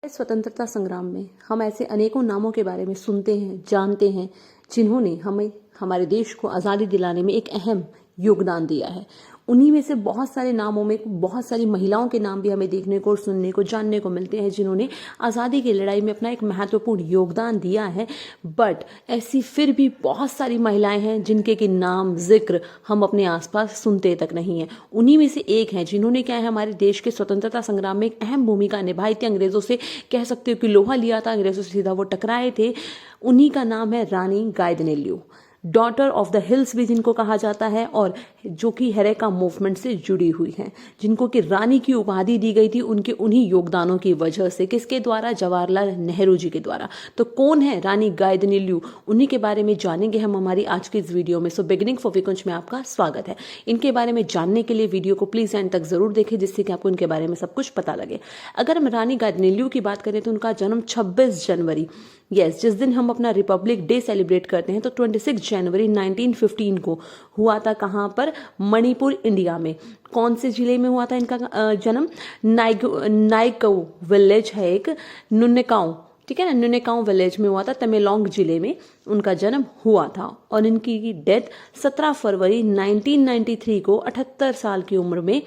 स्वतंत्रता संग्राम में हम ऐसे अनेकों नामों के बारे में सुनते हैं, जानते हैं, जिन्होंने हमें हमारे देश को आज़ादी दिलाने में एक अहम योगदान दिया है। उन्हीं में से बहुत सारे नामों में बहुत सारी महिलाओं के नाम भी हमें देखने को, सुनने को, जानने को मिलते हैं, जिन्होंने आज़ादी की लड़ाई में अपना एक महत्वपूर्ण योगदान दिया है। बट ऐसी फिर भी बहुत सारी महिलाएं हैं जिनके कि नाम जिक्र हम अपने आसपास सुनते तक नहीं है। उन्हीं में से एक हैं जिन्होंने क्या है हमारे देश के स्वतंत्रता संग्राम में एक अहम भूमिका निभाई थी। अंग्रेजों से कह सकते हो कि लोहा लिया था, अंग्रेजों से सीधा वो टकराए थे। उन्हीं का नाम है रानी गाइदिनेल्यू, डॉटर ऑफ द हिल्स भी जिनको कहा जाता है, और जो कि हेरेका मूवमेंट से जुड़ी हुई हैं, जिनको कि रानी की उपाधि दी गई थी उनके उन्हीं योगदानों की वजह से। किसके द्वारा? जवाहरलाल नेहरू जी के द्वारा। तो कौन है रानी गाइदिनेल्यू? उन्हीं के बारे में जानेंगे हम हमारी आज की इस वीडियो में। सो बिगिनिंग फॉर विकुंज में आपका स्वागत है। इनके बारे में जानने के लिए वीडियो को प्लीज एंड तक जरूर देखें, जिससे कि आपको इनके बारे में सब कुछ पता लगे। अगर हम रानी गाइदिनेल्यू की बात करें तो उनका जन्म 26 जनवरी, जिस दिन हम अपना रिपब्लिक डे सेलिब्रेट करते हैं, तो 26 जनवरी 1915 को हुआ था। कहाँ पर? मणिपुर, इंडिया में। कौन से जिले में हुआ था इनका जन्म? नाइकऊ विलेज है एक, नुन्नेकाऊ, ठीक है ना, नुन्नेकाऊ विलेज में हुआ था। तमेलोंग जिले में उनका जन्म हुआ था। और इनकी डेथ 17 फरवरी 1993 को 78 साल की उम्र में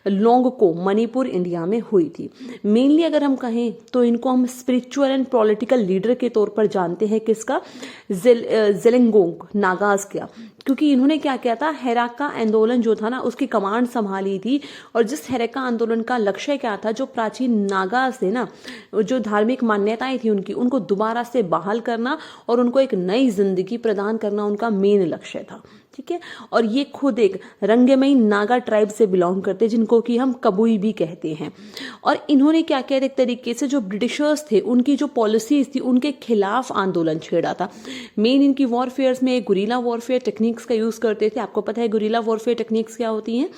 लोंगको, मणिपुर, इंडिया में हुई थी। मेनली अगर हम कहें तो इनको हम स्पिरिचुअल एंड पॉलिटिकल लीडर के तौर पर जानते हैं। किसका? जेलेंगोंग नागाज का, क्योंकि इन्होंने क्या किया था, हेराका आंदोलन जो था ना उसकी कमांड संभाली थी। और जिस हेराका आंदोलन का लक्ष्य क्या था, जो प्राचीन नागाज थे ना, जो धार्मिक मान्यताएं थी उनकी, उनको दोबारा से बहाल करना और उनको एक नई जिंदगी प्रदान करना उनका मेन लक्ष्य था। ठीक है। और ये खुद एक रंगमई नागा ट्राइब से बिलोंग करते, जिनको कि हम कबुई भी कहते हैं। और इन्होंने क्या किया, एक तरीके से जो ब्रिटिशर्स थे उनकी जो पॉलिसीज थी उनके खिलाफ आंदोलन छेड़ा था। मेन इनकी वॉरफेयर्स में गुरिल्ला वॉरफेयर टेक्निक्स का यूज करते थे। आपको पता है गुरिल्ला वॉरफेयर टेक्निक्स क्या होती हैं,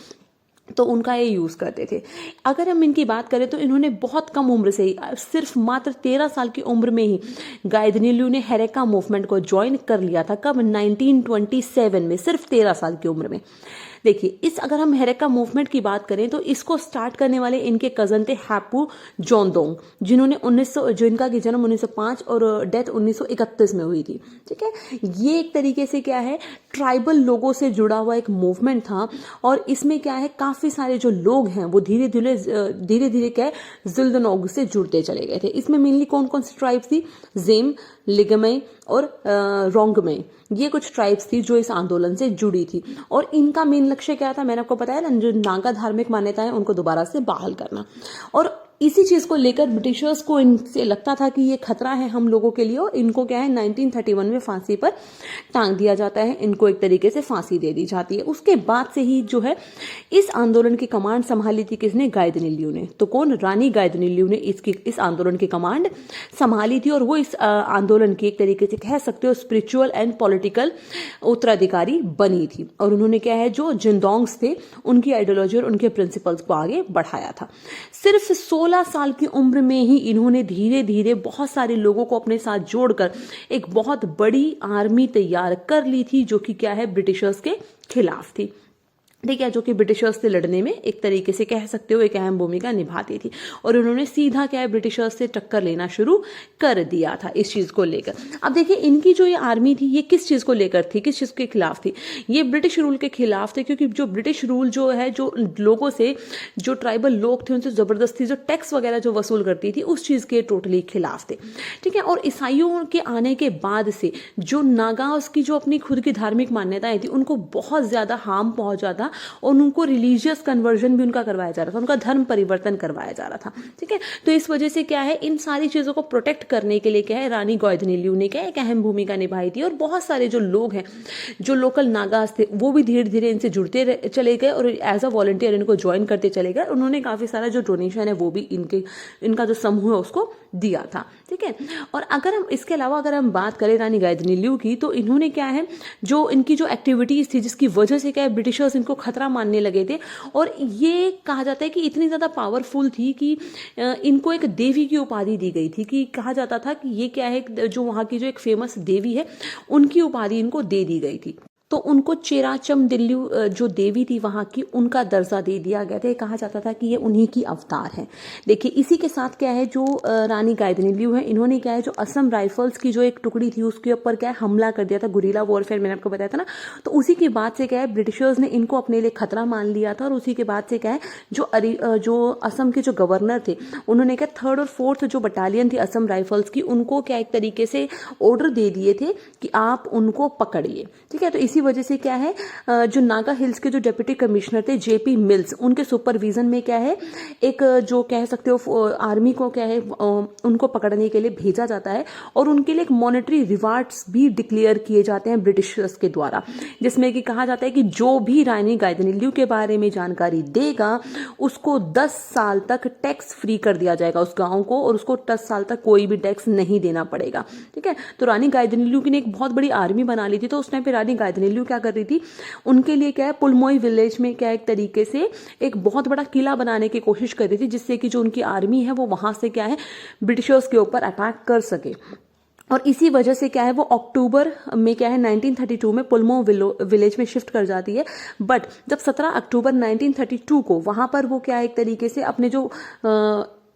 तो उनका ये यूज करते थे। अगर हम इनकी बात करें तो इन्होंने बहुत कम उम्र से ही, सिर्फ मात्र 13 साल की उम्र में ही गाइदिनेल्यू ने हेरेका मूवमेंट को ज्वाइन कर लिया था। कब? 1927 में, सिर्फ 13 साल की उम्र में। देखिए, अगर हम हेरेका मूवमेंट की बात करें तो इसको स्टार्ट करने वाले इनके कजन थे हैपू जोंगदोंग, जिनका की जन्म 1905 और डेथ 1931 में हुई थी। ठीक है। ये एक तरीके से क्या है, ट्राइबल लोगों से जुड़ा हुआ एक मूवमेंट था। और इसमें क्या है, काफी सारे जो लोग हैं वो धीरे धीरे क्या है, जिल्दनोग से जुड़ते चले गए थे। इसमें मेनली कौन कौन सी ट्राइब्स थी? जेम, लिगमई और रोंगमई, ये कुछ ट्राइब्स थी जो इस आंदोलन से जुड़ी थी। और इनका मेन लक्ष्य क्या था, मैंने आपको बताया ना, जो नागा धार्मिक मान्यता है उनको दोबारा से बहाल करना। और इसी चीज को लेकर ब्रिटिशर्स को इनसे लगता था कि ये खतरा है हम लोगों के लिए, और इनको क्या है 1931 में फांसी पर टांग दिया जाता है। इनको एक तरीके से फांसी दे दी जाती है। उसके बाद से ही जो है इस आंदोलन की कमांड संभाली थी किसने? गाइदिनेल्यू ने। तो कौन? रानी गाइदिनेल्यू ने इस आंदोलन की कमांड संभाली थी। और वो इस आंदोलन की एक तरीके से कह सकते हो स्पिरिचुअल एंड पॉलिटिकल उत्तराधिकारी बनी थी। और उन्होंने क्या है, जो जिंदोंग्स थे उनकी आइडियोलॉजी और उनके प्रिंसिपल्स को आगे बढ़ाया था। सिर्फ 16 साल की उम्र में ही इन्होंने धीरे धीरे बहुत सारे लोगों को अपने साथ जोड़कर एक बहुत बड़ी आर्मी तैयार कर ली थी, जो कि क्या है, ब्रिटिशर्स के खिलाफ थी। ठीक है, जो कि ब्रिटिशर्स से लड़ने में एक तरीके से कह सकते हो एक अहम भूमिका निभाती थी। और उन्होंने सीधा क्या है, ब्रिटिशर्स से टक्कर लेना शुरू कर दिया था इस चीज को लेकर। अब देखिए, इनकी जो ये आर्मी थी ये किस चीज को लेकर थी, किस चीज के खिलाफ थी? ये ब्रिटिश रूल के खिलाफ थे, क्योंकि जो ब्रिटिश रूल जो है, जो लोगों से, जो ट्राइबल लोग थे उनसे जबरदस्ती जो टैक्स वगैरह जो वसूल करती थी, उस चीज के टोटली खिलाफ थे। ठीक है। और ईसाइयों के आने के बाद से जो नागास की जो अपनी खुद की धार्मिक मान्यताएं थी उनको बहुत ज्यादा हार्म पहुंचा था। और उनको रिलीजियस कन्वर्जन भी उनका करवाया जा रहा था, उनका धर्म परिवर्तन करवाया जा रहा था। ठीक है। तो इस वजह से क्या है, इन सारी चीजों को प्रोटेक्ट करने के लिए क्या है, रानी गाइदिनेल्यू ने क्या एक अहम भूमिका निभाई थी। और बहुत सारे जो लोग हैं, जो लोकल नागास थे, वो भी धीरे धीरे इनसे जुड़ते चले गए और एज अ वॉलंटियर इनको ज्वाइन करते चले गए। उन्होंने काफी सारा जो डोनेशन है वो भी इनका जो समूह है उसको दिया था। ठीक है। और अगर हम इसके अलावा अगर हम बात करें रानी गाइदिनेल्यू की, तो इन्होंने क्या है, जो इनकी जो एक्टिविटीज थी जिसकी वजह से क्या है ब्रिटिशर्स इनको खतरा मानने लगे थे। और ये कहा जाता है कि इतनी ज्यादा पावरफुल थी कि इनको एक देवी की उपाधि दी गई थी। कि कहा जाता था कि ये क्या है, जो वहां की जो एक फेमस देवी है उनकी उपाधि इनको दे दी गई थी। तो उनको चेराचम दिल्लू जो देवी थी वहां की, उनका दर्जा दे दिया गया था। कहा जाता था कि ये उन्हीं की अवतार है। देखिए इसी के साथ क्या है, जो रानी गाइदिन्ल्यू है, इन्होंने क्या है, जो असम राइफल्स की जो एक टुकड़ी थी उसके ऊपर क्या है हमला कर दिया था, गुरिल्ला वॉरफेयर मैंने आपको बताया था ना। तो उसी के बाद से क्या है, ब्रिटिशर्स ने इनको अपने लिए खतरा मान लिया था, और उसी के बाद से क्या है, जो असम के जो गवर्नर थे उन्होंने क्या 3rd और 4th जो बटालियन थी असम राइफल्स की, उनको क्या एक तरीके से ऑर्डर दे दिए थे कि आप उनको पकड़िए। ठीक है, तो इसी वजह से क्या है, जो नागा हिल्स के जो डिप्टी कमिश्नर थे जेपी मिल्स, उनके सुपरविजन में क्या है, एक जो कह सकते हो आर्मी को क्या है उनको पकड़ने के लिए भेजा जाता है, और उनके लिए एक मॉनेटरी रिवार्ड्स भी डिक्लेयर किए जाते हैं ब्रिटिशर्स के द्वारा, जिसमें कि कहा जाता है कि जो भी रानी गाइदिन्ल्यू के बारे में जानकारी देगा उसको 10 साल तक टैक्स फ्री कर दिया जाएगा उस गांव को, और उसको 10 साल तक कोई भी टैक्स नहीं देना पड़ेगा। ठीक है, तो रानी गाइदिन्ल्यू की ने एक बहुत बड़ी आर्मी बना ली थी। तो उस टाइम पे रानी गाइदिन्ल्यू क्या कर रही थी, उनके लिए क्या है पुलमोई विलेज में क्या एक तरीके से एक बहुत बड़ा किला बनाने की कोशिश कर रही थी, जिससे कि जो उनकी आर्मी है वो वहां से क्या है ब्रिटिशर्स के ऊपर अटैक कर सके। और इसी वजह से क्या है, वो अक्टूबर में क्या है 1932 में पुलमो विलेज में शिफ्ट कर जाती है। बट जब 17 अक्टूबर 1932 को वहां पर वो क्या एक तरीके से अपने जो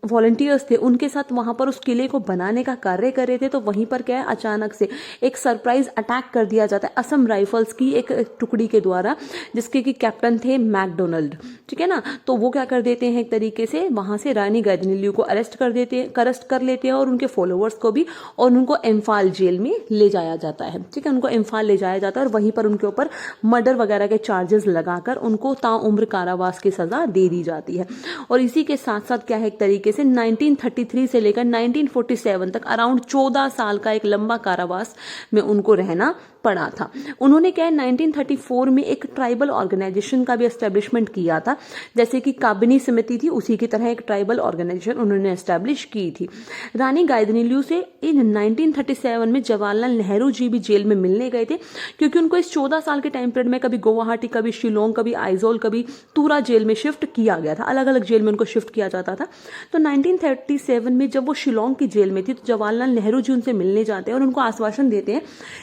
वॉलंटियर्स थे उनके साथ वहां पर उस किले को बनाने का कार्य कर रहे थे, तो वहीं पर क्या है अचानक से एक सरप्राइज अटैक कर दिया जाता है असम राइफल्स की एक टुकड़ी के द्वारा, जिसके कि कैप्टन थे मैकडोनल्ड। ठीक है ना, तो वो क्या कर देते हैं एक तरीके से वहां से रानी गाइदिन्ल्यू को अरेस्ट कर लेते हैं और उनके फॉलोअर्स को भी, और उनको इम्फाल जेल में ले जाया जाता है। ठीक है, उनको इम्फाल ले जाया जाता है और वहीं पर उनके ऊपर मर्डर वगैरह के चार्जेस लगाकर उनको ताउम्र कारावास की सजा दे दी जाती है। और इसी के साथ साथ क्या है एक तरीके से 1933 से लेकर 1947 तक अराउंड 14 साल का एक लंबा कारावास में उनको रहना पड़ा था। उन्होंने क्या है 1934 में एक ट्राइबल ऑर्गेनाइजेशन का भी एस्टेब्लिशमेंट किया था, जैसे कि काबिनी समिति थी उसी की तरह एक ट्राइबल ऑर्गेनाइजेशन उन्होंने एस्टेब्लिश की थी। रानी गाइदिन्ल्यू से इन 1937 में जवाहरलाल नेहरू जी भी जेल में मिलने गए थे, क्योंकि उनको इस 14 साल के टाइम पीरियड में कभी गुवाहाटी, कभी शिलोंग, कभी आइजोल, कभी तूरा जेल में शिफ्ट किया गया था, अलग अलग जेल में उनको शिफ्ट किया जाता था। तो 1937 में जब वो शिलोंग की जेल में थी तो जवाहरलाल नेहरू जी उनसे मिलने जाते हैं और उनको आश्वासन देते हैं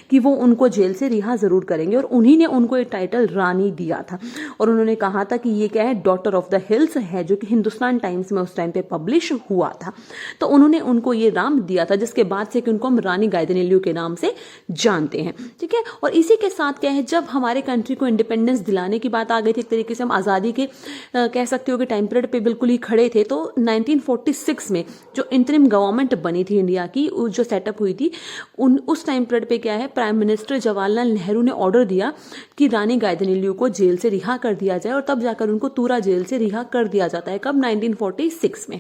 कि वो उनको जेल से रिहा जरूर करेंगे, और उन्हीं ने उनको ये टाइटल रानी दिया था। और उन्होंने कहा था कि ये क्या है, डॉटर ऑफ द हिल्स है, जो कि हिंदुस्तान टाइम्स में उस टाइम पे पब्लिश हुआ था। तो उन्होंने उनको ये नाम दिया था, जिसके बाद से कि उनको हम रानी गाइदिन्ल्यू के नाम से जानते हैं। ठीक है, और इसी के साथ क्या है, जब हमारे कंट्री को इंडिपेंडेंस दिलाने की बात आ गई थी, एक तरीके से हम आजादी के कह सकते हो कि टाइम पीरियड पे बिल्कुल ही खड़े थे, तो 1946 में जो इंटरिम गवर्नमेंट बनी थी इंडिया की, जो सेटअप हुई थी, उस टाइम पीरियड पे क्या है प्राइम मिनिस्टर जवाहरलाल नेहरू ने ऑर्डर दिया कि रानी गाइदिन्ल्यू को जेल से रिहा कर दिया जाए, और तब जाकर उनको तूरा जेल से रिहा कर दिया जाता है। कब? 1946 में।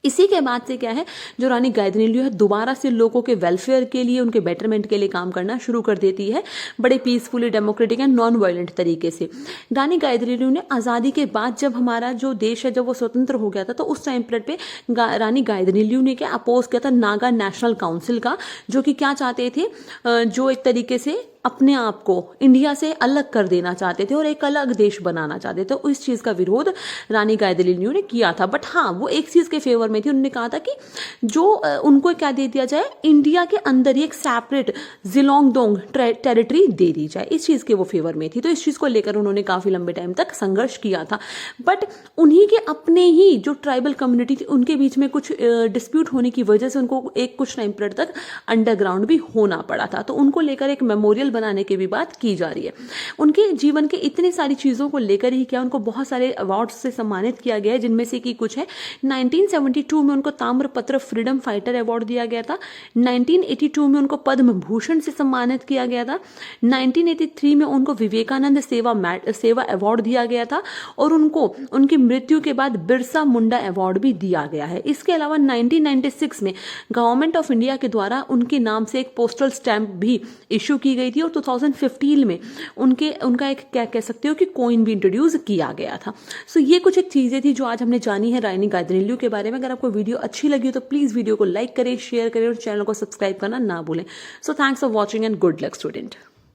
इसी के बाद से क्या है, जो रानी गाइदिन्ल्यू है दोबारा से लोगों के वेलफेयर के लिए, उनके बेटरमेंट के लिए काम करना शुरू कर देती है, बड़े peacefully, democratic and non violent तरीके से। रानी गाइदिन्ल्यू ने आज़ादी के बाद जब हमारा जो देश है जब वो स्वतंत्र हो गया था, तो उस टाइम पीरियड पे रानी गाइदिन्ल्यू ने क्या अपोज किया था नागा नेशनल काउंसिल का, जो कि क्या चाहते थे, जो एक तरीके से अपने आप को इंडिया से अलग कर देना चाहते थे और एक अलग देश बनाना चाहते थे। तो इस चीज का विरोध रानी गाइदिन्ल्यू ने किया था। बट हाँ, वो एक चीज के फेवर में थी, उन्होंने कहा था कि जो उनको क्या दे दिया जाए, इंडिया के अंदर ही एक सेपरेट जिलोंगडोंग टेरिटरी दे दी जाए, इस चीज के वो फेवर में थी। तो इस चीज को लेकर उन्होंने काफी लंबे टाइम तक संघर्ष किया था। बट उन्हीं के अपने ही जो ट्राइबल कम्युनिटी थी उनके बीच में कुछ डिस्प्यूट होने की वजह से उनको एक कुछ टाइम पीरियड तक अंडरग्राउंड भी होना पड़ा था। तो उनको लेकर एक मेमोरियल बनाने की भी बात की जा रही है। उनके जीवन के इतनी सारी चीजों को लेकर ही क्या उनको बहुत सारे अवार्ड से सम्मानित किया गया है, जिनमें से कि कुछ है 1972 में उनको ताम्रपत्र फ्रीडम फाइटर अवार्ड दिया गया था, 1982 में उनको पद्म भूषण से सम्मानित किया गया था, 1983 में उनको विवेकानंद सेवा अवार्ड दिया गया था, और उनको उनकी मृत्यु के बाद बिरसा मुंडा अवार्ड भी दिया गया है। इसके अलावा 1996 में गवर्नमेंट ऑफ इंडिया के द्वारा उनके नाम से एक पोस्टल स्टैंप भी इशू की गई थी, और 2015 में उनका एक क्या कह सकते हो कि कॉइन भी इंट्रोड्यूस किया गया था। सो ये कुछ एक चीजें थी जो आज हमने जानी है रानी गाइदिन्ल्यू के बारे में। अगर आपको वीडियो अच्छी लगी हो तो प्लीज वीडियो को लाइक करें, शेयर करें और चैनल को सब्सक्राइब करना ना भूलें। So thanks for watching and good luck student.